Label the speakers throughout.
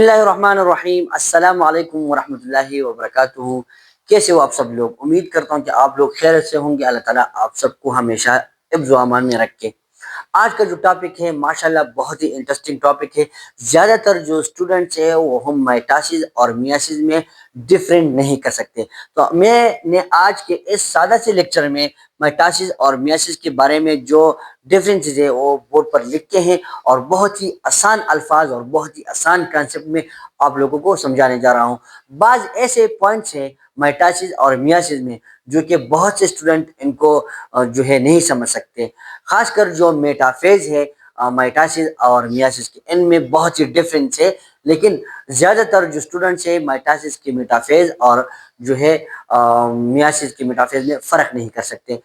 Speaker 1: बिस्मिल्लाहिर्रहमानिर्रहीम अस्सलाम वालेकुम वरहमतुल्लाहि वबरकातुहू। कैसे हो आप सब लोग? उम्मीद करता हूँ कि आप लोग खैर से होंगे। अल्लाह ताला आप सबको हमेशा हिफ्ज़ व अमान में रखे। आज का जो टॉपिक है माशाल्लाह बहुत ही इंटरेस्टिंग टॉपिक है। ज़्यादातर जो स्टूडेंट्स हैं वो हम माइटोसिस और मियोसिस में डिफरेंट नहीं कर सकते। तो मैंने आज के इस सादा से लेक्चर में माइटोसिस और मियोसिस के बारे में जो डिफरेंसेस है वो बोर्ड पर लिख के हैं और बहुत ही आसान अल्फाज और बहुत ही आसान कंसेप्ट में आप लोगों को समझाने जा रहा हूँ। बाज़ ऐसे पॉइंट्स हैं माइटोसिस और मियोसिस में जो कि बहुत से स्टूडेंट इनको जो है नहीं समझ सकते। खासकर जो मेटाफेज है माइटोसिस और मियोसिस के, इनमें बहुत ही डिफरेंस है। लेकिन ज़्यादातर जो स्टूडेंट्स है माइटोसिस के मेटाफेज और जो है मियोसिस के मेटाफेज में फ़र्क नहीं कर सकते।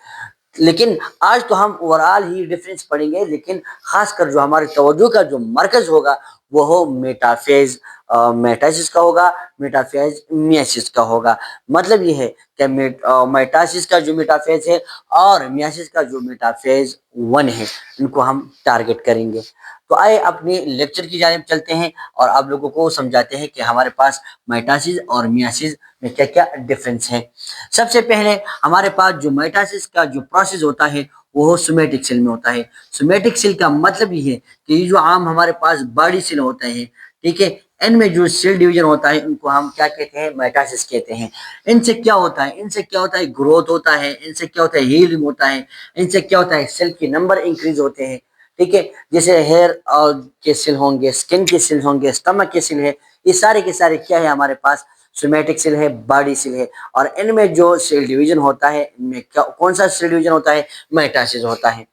Speaker 1: लेकिन आज तो हम ओवरऑल ही डिफरेंस पढ़ेंगे, लेकिन खासकर जो हमारी तवज्जो का जो मरकज होगा वो हो मेटाफेज मेटासिस का होगा, मेटाफेज मियासिस का होगा। मतलब ये है कि मेटासिस का जो मेटाफेज है और मियासिस का जो मेटाफेज वन है, इनको हम टारगेट करेंगे। तो आए अपने लेक्चर की जानिब चलते हैं और आप लोगों को समझाते हैं कि हमारे पास मेटासिस और मियासिस में क्या क्या डिफरेंस है। सबसे पहले हमारे पास जो माइटोसिस का जो प्रोसेस होता है वो सोमेटिक सेल में होता है। सोमेटिक सेल का मतलब ये है कि ये जो आम हमारे पास बॉडी सेल होते हैं, ठीक है, इनमें जो सेल डिवीजन होता है उनको हम क्या कहते हैं? माइटोसिस कहते हैं। इनसे क्या होता है? इनसे क्या होता है? ग्रोथ होता है। इनसे क्या होता है? हीलिंग होता है। इनसे क्या होता है? सेल के नंबर इंक्रीज होते हैं। ठीक है, जैसे हेयर के सेल होंगे, स्किन के सेल होंगे, स्टमक के सेल है, ये सारे के सारे क्या है हमारे पास? सोमेटिक सेल है, बॉडी सेल है। और इनमें जो सेल डिवीजन होता है, इनमें क्या कौन सा सेल डिवीजन होता है? माइटोसिस होता है।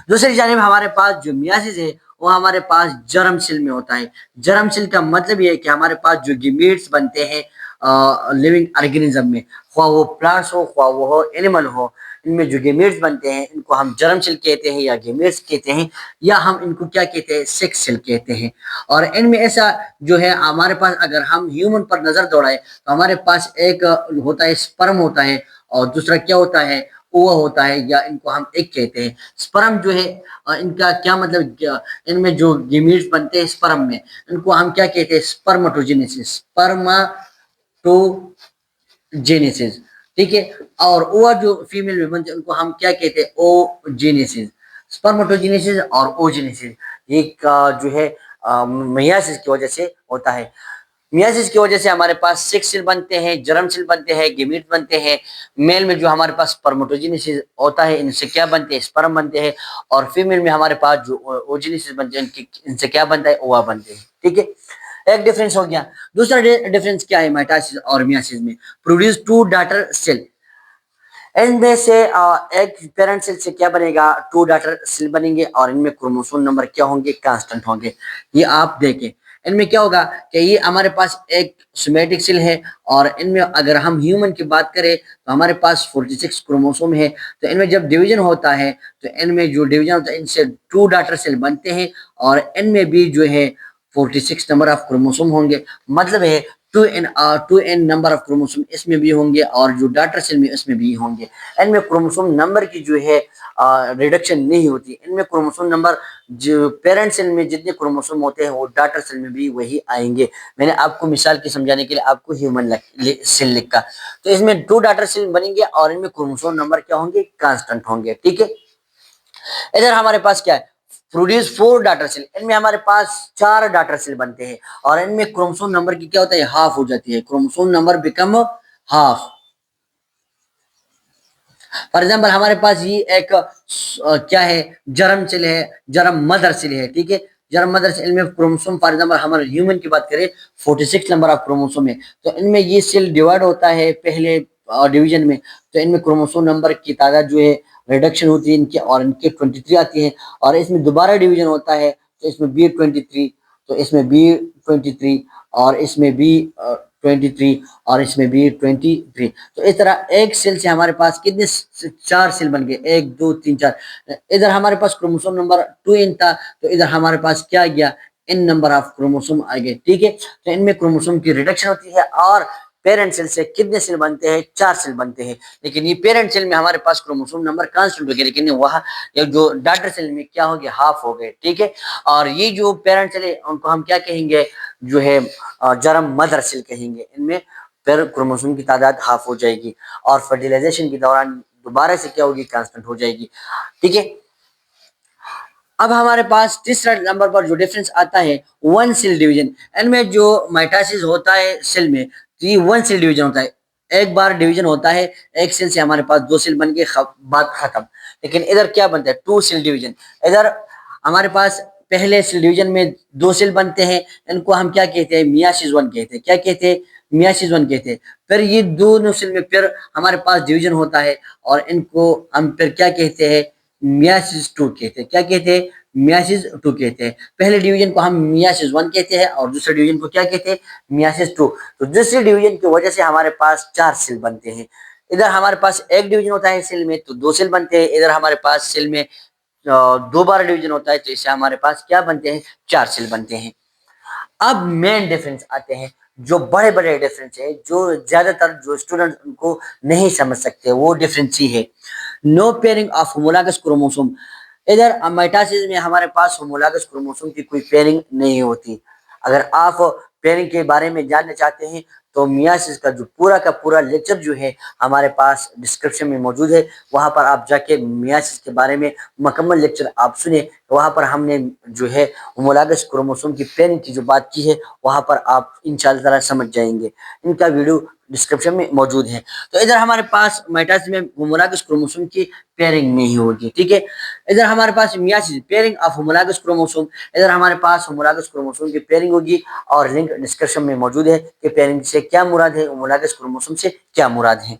Speaker 1: दूसरी जानिब हमारे पास जो मियासिस है वो हमारे पास जर्म सेल में होता है। जर्म सेल का मतलब ये है कि हमारे पास जो गिमीट्स बनते हैं लिविंग ऑर्गेनिज्म में, ख्वाह वो प्लांट्स हो ख्वाह वो हो एनिमल हो, इनमें जो गेमेट्स बनते हैं इनको हम जर्म सेल कहते हैं या गेमेट्स कहते हैं, या हम इनको क्या कहते हैं? सेक्स सेल कहते हैं। और इनमें ऐसा जो है हमारे पास, अगर हम ह्यूमन पर नजर दौड़ाए तो हमारे पास एक होता है स्पर्म होता है, और दूसरा क्या होता है? ओवा होता है, या इनको हम एग कहते हैं। स्पर्म जो है इनका क्या मतलब इनमें जो गेमीट्स बनते हैं स्पर्म में, इनको हम क्या कहते हैं? स्पर्मेटोजेनेसिस, स्पर्माटोजेनेसिस। ठीक है, और ओवा जो फीमेल में बनते हैं उनको हम क्या कहते हैं? ओजेनेसिस। स्पर्मेटोजेनेसिस और ओजेनेसिस ये जो है मेयासिस की वजह से होता है। मियासिस की वजह से हमारे पास सेक्स सेल बनते हैं, जर्म सेल बनते हैं, गेमीट बनते हैं। मेल में जो हमारे पास स्पर्मेटोजेनेसिस होता है, इनसे क्या बनते हैं? स्पर्म बनते हैं। और फीमेल में हमारे पास जो ओजेनेसिस बनते हैं, इनसे क्या बनता है? ओवा बनते हैं। ठीक है, एक डिफरेंस हो गया। दूसरा डिफरेंस क्या है माइटोसिस और मियासिस में? Produce two daughter cell. इनमें से एक पेरेंट सेल से क्या बनेगा? टू डॉटर सेल बनेंगे, और इनमें क्रोमोसोम नंबर क्या होंगे? कांस्टेंट होंगे। ये आप देखें, इनमें क्या होगा कि ये हमारे पास एक सोमेटिक सेल है, और इनमें अगर हम ह्यूमन की बात करें तो हमारे पास 46 क्रोमोसोम है। तो इनमें जब डिवीजन होता है तो इनमें जो डिवीजन होता है इनसे टू डॉटर सेल बनते हैं, और इनमें भी जो है 46 नंबर ऑफ क्रोमोसोम होंगे। मतलब है two n number of chromosome इसमें भी होंगे, और जो डॉटर सेल में इसमें भी होंगे। इनमें क्रोमोसोम नंबर की जो है रिडक्शन नहीं होती। इनमें क्रोमोसोम नंबर जो पेरेंट सेल में जितने क्रोमोसोम होते हैं वो डॉटर सेल में भी वही आएंगे। मैंने आपको मिसाल के समझाने के लिए आपको ह्यूमन सेल लिखा, तो इसमें टू डॉटर सेल बनेंगे और इनमें क्रोमोसोम नंबर क्या होंगे? कांस्टेंट होंगे। ठीक है, इधर हमारे पास क्या है? Produce four daughter cell. इनमें हमारे पास चार डाटर सेल बनते हैं, और इनमें क्रोमोसोम नंबर की क्या होता है? हाफ हो जाती है। Chromosome number become half. For example हमारे पास ये एक क्या है? जर्म सेल है, जर्म मदर सेल है। ठीक है, जर्म मदर सेल में क्रोमोसोम, फॉर एग्जाम्पल हमारे ह्यूमन की बात करें 46 नंबर ऑफ क्रोमोसोम है। तो इनमें ये सेल डिवाइड होता है पहले डिवीजन में, तो इनमें क्रोमोसोम नंबर की तादाद जो है रिडक्शन होती है इनकी, और इनके 23 आती है। और इसमें दोबारा डिवीजन होता है तो इसमें बी 23, तो इसमें बी 23, और इसमें बी 23, और इसमें भी 23। तो इस तरह एक सेल से हमारे पास कितने चार सेल बन गए? एक दो तीन चार। इधर हमारे पास क्रोमोसोम नंबर 2n था, तो इधर हमारे पास क्या आ गया? n नंबर ऑफ क्रोमोसोम आ गए। ठीक है, तो इनमें क्रोमोसोम की रिडक्शन होती है, और पेरेंट सेल से कितने सेल बनते हैं? 4 सेल बनते हैं। लेकिन ये पेरेंट सेल में हमारे पास क्रोमोसोम नंबर कांस्टेंट हो गया, लेकिन वह जो डॉटर सेल में क्या हो गया? हाफ हो गए, ठीक है। और ये जो पेरेंट सेल है उनको हम क्या कहेंगे? जो है जर्म मदर सेल कहेंगे। इनमें फिर क्रोमोसोम की तादाद हाफ हो जाएगी और फर्टिलाइजेशन के दौरान दोबारा से क्या होगी? कांस्टेंट हो जाएगी, ठीक है। अब हमारे पास तीसरा नंबर पर जो डिफरेंस आता है वन सेल डिवीजन। इनमें जो माइटोसिस होता है सेल में, तो ये वन सेल डिवीजन होता है। एक बार डिवीजन होता है, एक सेल से हमारे पास 2 सेल बन के बात खत्म। लेकिन इधर क्या बनता है? 2 सेल डिवीजन। इधर हमारे पास पहले सेल डिवीजन में 2 सेल बनते हैं, इनको हम क्या कहते हैं? मियासिस 1 कहते हैं। क्या कहते हैं? मियासिस 1 कहते हैं। फिर ये दोनों सेल में फिर हमारे पास डिवीजन होता है और इनको हम फिर क्या कहते हैं? मियासिस 2 कहते हैं। क्या कहते हैं? मियासिस 2 कहते हैं। पहले डिवीजन को हम मियासिस 1 कहते हैं और दूसरे डिवीजन को क्या कहते हैं? मियासिस 2। तो दूसरे डिवीजन की वजह से हमारे पास 4 सेल बनते हैं। इधर हमारे पास एक डिवीजन होता है सेल में तो 2 सेल बनते हैं। इधर हमारे पास सेल में 2 बार डिवीजन होता है तो इससे हमारे पास क्या बनते हैं? 4 सेल बनते हैं। अब मेन डिफरेंस आते हैं, जो बड़े बड़े डिफरेंस है, जो ज्यादातर जो स्टूडेंट उनको नहीं समझ सकते, वो डिफरेंस ही है। No pairing of homologous chromosome. इधर माइटोसिस में हमारे पास होमोलॉगस क्रोमोसोम की कोई पेयरिंग नहीं होती। अगर आप पेयरिंग के बारे में जानना चाहते हैं तो मियासिस का जो पूरा का पूरा लेक्चर जो है हमारे पास डिस्क्रिप्शन में मौजूद है। वहां पर आप जाके मियासिस के बारे में मुकम्मल लेक्चर आप सुने। वहां पर हमने जो है होमोलॉगस क्रोमोसोम की पेयरिंग की जो बात की है वहां पर आप इंशाअल्लाह ताला समझ जाएंगे। इनका वीडियो डिस्क्रिप्शन में मौजूद है। तो इधर हमारे पास माइटोसिस में होमोलॉगस क्रोमोसोम की पेयरिंग नहीं होगी, ठीक है। इधर हमारे पास meiosis pairing of homologous chromosome. इधर हमारे पास होमोलॉगस क्रोमोसोम की पेयरिंग होगी और लिंक डिस्क्रिप्शन में मौजूद है कि पेयरिंग से क्या मुराद है, होमोलॉगस क्रोमोसोम से क्या मुराद है।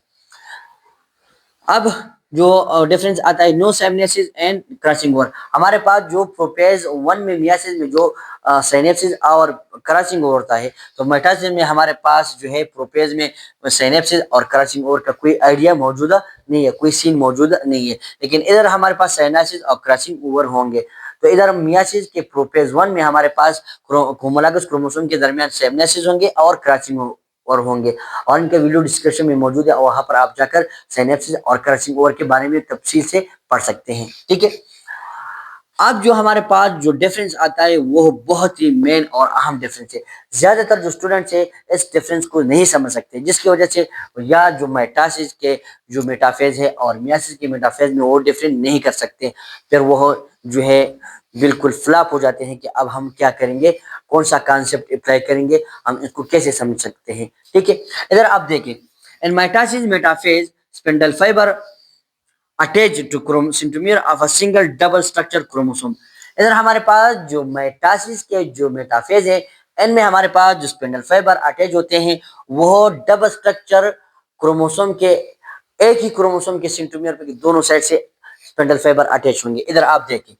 Speaker 1: अब जो डिफरेंस आता है no synapsis and crossing over. हमारे पास जो प्रोपेज 1 में मियासिस में जो साइनेप्सिस और क्रॉसिंग ओवर होता है, तो मेटासिस में हमारे पास जो है प्रोपेज में साइनेप्सिस और क्रॉसिंग ओवर का कोई आइडिया मौजूदा नहीं है, कोई सीन मौजूद नहीं है। लेकिन इधर हमारे पास साइनेप्सिस और क्रॉसिंग ओवर होंगे। तो इधर मियासिस के प्रोपेज 1 में हमारे पास होमोलॉगस क्रोमोसोम के दरमियान साइनेप्सिस होंगे और क्रॉसिंग और होंगे और इनके वीडियो डिस्क्रिप्शन में मौजूद है और वहां पर आप जाकर साइनेप्सिस और क्रॉसिंग ओवर के बारे में तफसील से पढ़ सकते हैं, ठीक है। अब जो हमारे पास जो डिफरेंस आता है वो बहुत ही मेन और अहम डिफरेंस है। ज्यादातर जो स्टूडेंट्स है इस डिफरेंस को नहीं समझ सकते, जिसकी वजह से या जो मेटासिस के जो मेटाफेज है और मियासिस के मेटाफेज में वो डिफरेंस नहीं कर सकते। फिर वो जो है बिल्कुल फ्लॉप हो जाते हैं कि अब हम क्या करेंगे, कौन सा कॉन्सेप्ट अप्लाई करेंगे, हम इसको कैसे समझ सकते हैं, ठीक है। इधर आप देखें इन मेटासिस metaphase spindle fibre attached to centromere of a single double structure chromosome। इधर हमारे पास जो मेटासिस के जो मेटाफेज है इनमें हमारे पास जो स्पिंडल फाइबर अटैच होते हैं वो डबल स्ट्रक्चर क्रोमोसोम के एक ही क्रोमोसोम के सेंट्रोमियर पे दोनों साइड से स्पिंडल फाइबर अटैच होंगे। इधर आप देखिए,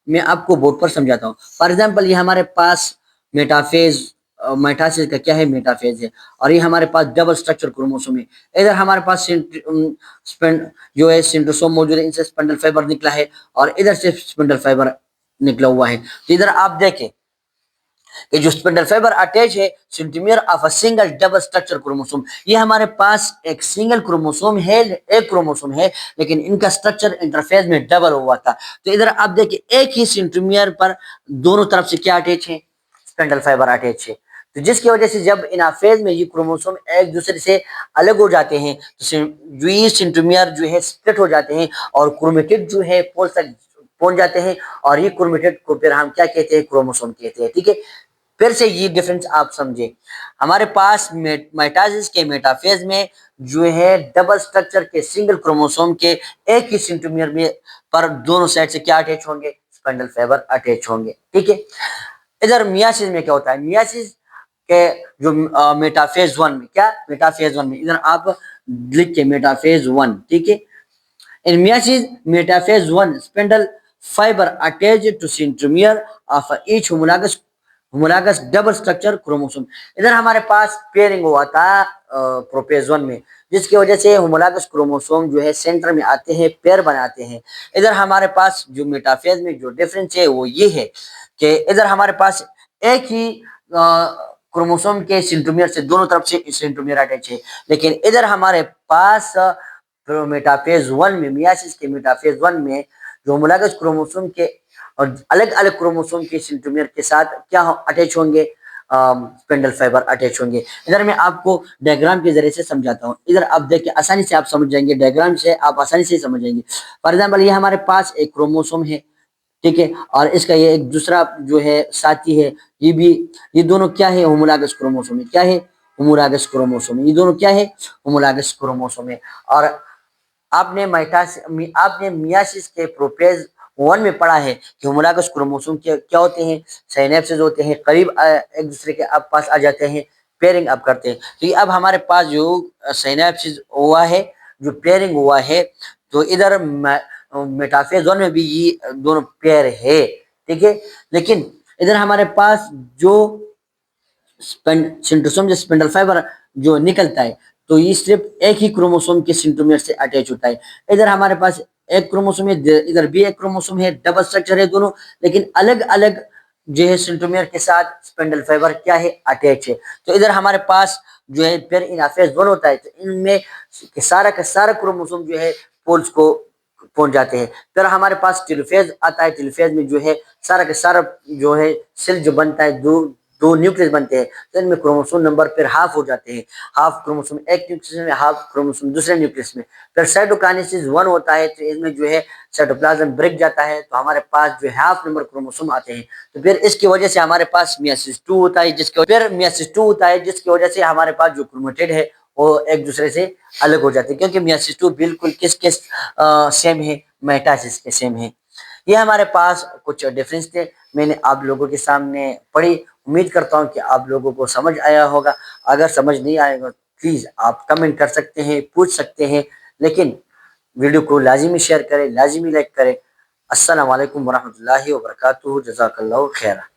Speaker 1: मैं आपको बोर्ड पर समझाता हूँ। फॉर एग्जाम्पल ये हमारे पास मेटाफेज मेटाफेज का क्या है? मेटाफेज है और ये हमारे पास डबल स्ट्रक्चर क्रोमोसोम है। इधर हमारे पास जो है सेंट्रोसोम मौजूद है, इनसे स्पिंडल फाइबर निकला है और इधर से स्पिंडल फाइबर निकला हुआ है। तो इधर आप देखें कि जो स्पिंडल फाइबर अटैच है centromere of a single double structure chromosome, ये हमारे पास एक सिंगल क्रोमोसोम है, एक क्रोमोसोम है, लेकिन इनका स्ट्रक्चर इंटरफेज में डबल हुआ था। तो इधर आप देखिए एक ही सेंट्रोमियर पर दोनों तरफ से क्या अटैच है? स्पिंडल फाइबर अटैच है। तो जिसकी वजह से जब इनाफेज में ये क्रोमोसोम एक दूसरे से अलग हो जाते हैं तो जो ये सेंट्रोमियर जो है स्प्लिट हो जाते हैं और क्रोमेटिड जो है पोल तक पहुंच जाते हैं और ये क्रोमेटिड को फिर हम क्या कहते हैं? क्रोमोसोम कहते हैं, ठीक है। फिर से ये डिफरेंस आप समझे। हमारे पास मेटासिस के मेटाफेज में जो है डबल स्ट्रक्चर के सिंगल क्रोमोसोम के एक ही सेंट्रोमियर में पर दोनों साइड से क्या अटैच होंगे? स्पिंडल फाइबर अटैच होंगे, ठीक है। इधर मियासिस में क्या होता है? मियासिस के जो मेटाफेज 1 में क्या? मेटाफेज 1 में इधर आप लिख के मेटाफेज 1, ठीक है। In meiosis, metaphase 1 spindle fiber attached to centromere of each homologous double structure chromosome। इधर हमारे पास पेयरिंग हुआ था प्रोपेज 1 में, जिसकी वजह से होमोलॉगस क्रोमोसोम जो है सेंटर में आते हैं, पेयर बनाते हैं। इधर हमारे पास जो मेटाफेज में जो डिफरेंस है वो ये है कि इधर हमारे पास एक ही क्रोमोसोम के सेंट्रोमियर से दोनों तरफ से सेंट्रोमियर अटैच है। लेकिन इधर हमारे पास मेटाफेज 1 में, मियासिस के मेटाफेज 1 में जो होमोलॉगस क्रोमोसोम के और अलग अलग क्रोमोसोम के सेंट्रोमियर के साथ क्या अटैच होंगे, स्पिंडल फाइबर अटैच होंगे। इधर मैं आपको डायग्राम के जरिए से समझाता हूँ। इधर आप देखिए, आसानी से आप समझ जाएंगे, डायग्राम से आप आसानी से समझ जाएंगे। फॉर एग्जाम्पल, ये हमारे पास एक क्रोमोसोम है, ठीक है, और इसका ये एक दूसरा जो है साथी है, ये भी, ये दोनों क्या है, होमोलॉगस क्रोमोसोम है। क्या है? होमोलॉगस क्रोमोसोम है। ये दोनों क्या है? होमोलॉगस क्रोमोसोम है। और आपने मियासिस के प्रोपेज 1 में पढ़ा है कि होमोलॉगस क्रोमोसोम क्या होते हैं, सिनेप्सेस होते हैं, करीब एक दूसरे के आप पास आ जाते हैं, पेयरिंग अप करते हैं। तो ये अब हमारे पास जो सिनेप्सिस हुआ है, जो पेयरिंग हुआ है, तो इधर मेटाफेज 1 में भी ये दोनों पेयर है, ठीक है। लेकिन इधर हमारे पास जो सेंट्रोसोम जो स्पिंडल फाइबर जो निकलता है, तो ये सिर्फ एक ही क्रोमोसोम के सेंट्रोमियर से अटैच होता है। इधर हमारे पास एक क्रोमोसोम है, इधर भी एक क्रोमोसोम है, डबल स्ट्रक्चर है दोनों, लेकिन अलग अलग जो है सेंट्रोमियर के साथ स्पिंडल फाइबर क्या है, अटैच है। तो इधर हमारे पास जो है पेयर इनाफेज 1 होता है, तो इनमें सारा का सारा क्रोमोसोम जो है पोल्स को पहुंच जाते हैं। फिर हमारे पास टेलोफेज आता है, टेलोफेज में जो है सारा का सारा जो है सेल जो बनता है, दो दो न्यूक्लियस बनते हैं, तो इनमें क्रोमोसोम नंबर फिर हाफ हो जाते हैं। हाफ क्रोमोसोम एक न्यूक्लियस में, हाफ क्रोमोसोम दूसरे न्यूक्लियस में। फिर साइटोकाइनेसिस 1 होता है, तो इसमें जो है साइटोप्लाज्म ब्रेक जाता है, तो हमारे पास जो है हाफ नंबर क्रोमोसोम आते हैं। तो फिर इसकी वजह से हमारे पास मियासिस 2 होता है, जिसकी वजह से हमारे पास जो क्रोमेटिड है वो एक दूसरे से अलग हो जाते हैं, क्योंकि मियासिस 2 बिल्कुल किस सेम है, मेटासिस के सेम है। ये हमारे पास कुछ डिफरेंस थे, मैंने आप लोगों के सामने पढ़ी। उम्मीद करता हूँ कि आप लोगों को समझ आया होगा। अगर समझ नहीं आएगा, प्लीज़ आप कमेंट कर सकते हैं, पूछ सकते हैं, लेकिन वीडियो को लाजिमी शेयर करें, लाजिमी लाइक करें। अस्सलाम वालेकुम वरहमतुल्लाहि वबरकातुहू। जज़ाकल्लाहु खैरा।